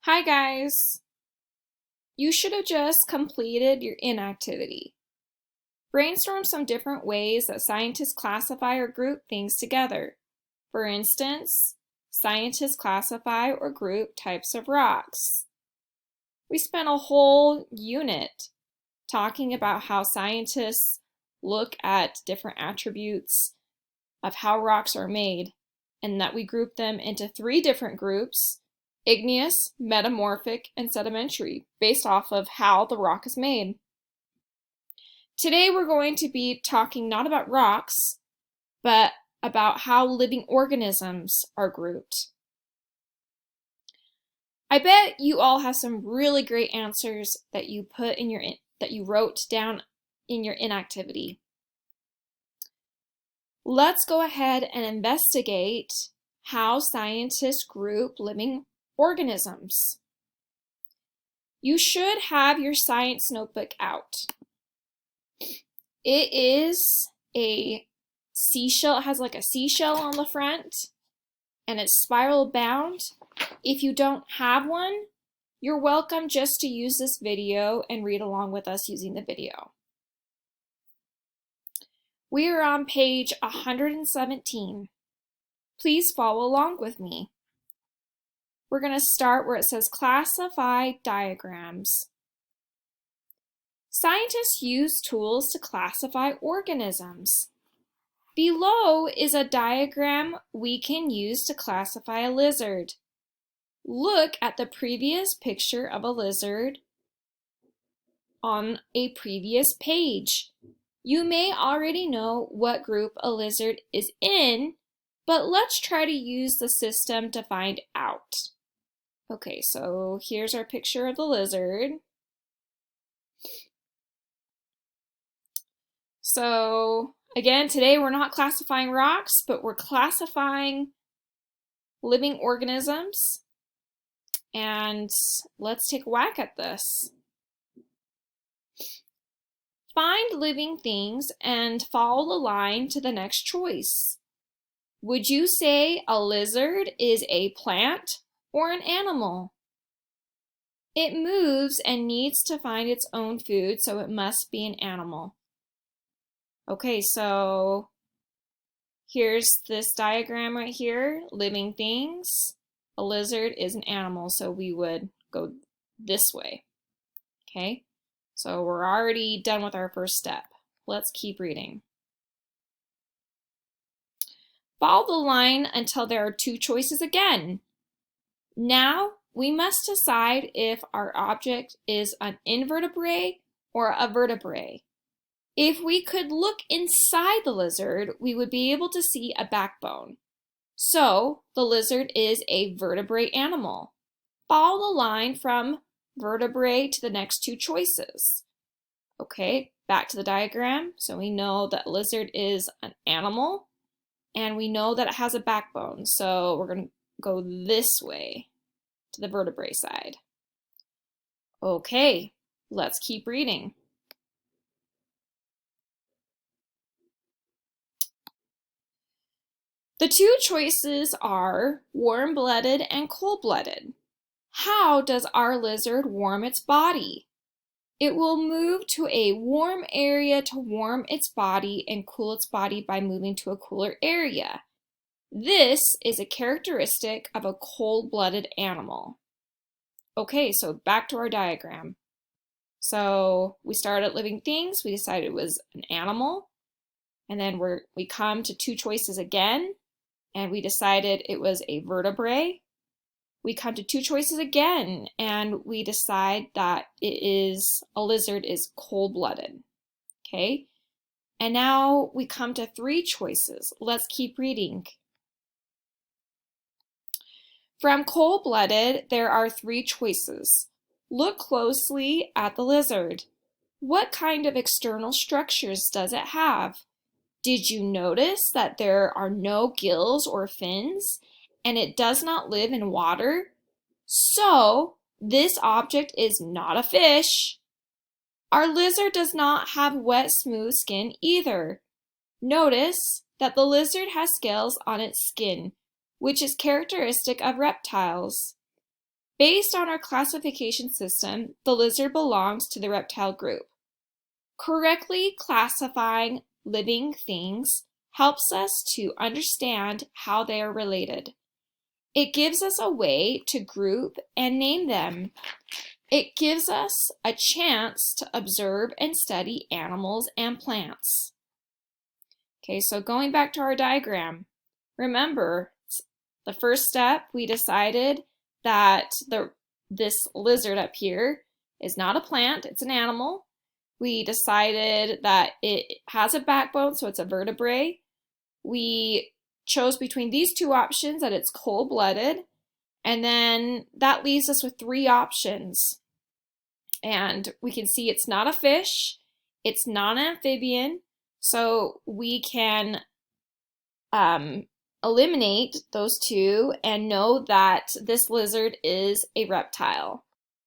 Hi guys! You should have just completed your inactivity. Brainstorm some different ways that scientists classify or group things together. For instance, scientists classify or group types of rocks. We spent a whole unit talking about how scientists look at different attributes of how rocks are made, and that we group them into three different groups: igneous, metamorphic, and sedimentary, based off of how the rock is made. Today we're going to be talking not about rocks, but about how living organisms are grouped. I bet you all have some really great answers that you wrote down in your inactivity. Let's go ahead and investigate how scientists group living organisms. You should have your science notebook out. It is a seashell. It has like a seashell on the front, and it's spiral bound. If you don't have one, you're welcome just to use this video and read along with us using the video. We are on page 117. Please follow along with me. We're going to start where it says classify diagrams. Scientists use tools to classify organisms. Below is a diagram we can use to classify a lizard. Look at the previous picture of a lizard on a previous page. You may already know what group a lizard is in, but let's try to use the system to find out. Okay, so here's our picture of the lizard. So again, today we're not classifying rocks, but we're classifying living organisms. And let's take a whack at this. Find living things and follow the line to the next choice. Would you say a lizard is a plant or an animal? It moves and needs to find its own food, so it must be an animal. Okay, so here's this diagram right here, living things. A lizard is an animal, so we would go this way. Okay, so we're already done with our first step. Let's keep reading. Follow the line until there are two choices again. Now we must decide if our object is an invertebrate or a vertebrate. If we could look inside the lizard, we would be able to see a backbone. So the lizard is a vertebrate animal. Follow the line from vertebrate to the next two choices. Okay, back to the diagram. So we know that lizard is an animal, and we know that it has a backbone. So we're going to go this way to the vertebrate side. Okay, let's keep reading. The two choices are warm-blooded and cold-blooded. How does our lizard warm its body? It will move to a warm area to warm its body and cool its body by moving to a cooler area. This is a characteristic of a cold-blooded animal. Okay, so back to our diagram. So we started at living things. We decided it was an animal. And then we come to two choices again, and we decided it was a vertebrate. We come to two choices again, and we decide that a lizard is cold-blooded. Okay, and now we come to three choices. Let's keep reading. From cold-blooded, there are three choices. Look closely at the lizard. What kind of external structures does it have? Did you notice that there are no gills or fins, and it does not live in water? So, this object is not a fish. Our lizard does not have wet, smooth skin either. Notice that the lizard has scales on its skin, which is characteristic of reptiles. Based on our classification system, the lizard belongs to the reptile group. Correctly classifying living things helps us to understand how they are related. It gives us a way to group and name them. It gives us a chance to observe and study animals and plants. Okay, so going back to our diagram, remember the first step we decided that this lizard up here is not a plant, it's an animal. We decided that it has a backbone, so it's a vertebrate. We chose between these two options that it's cold-blooded, and then that leaves us with three options. And we can see it's not a fish, it's not an amphibian, so we can eliminate those two and know that this lizard is a reptile.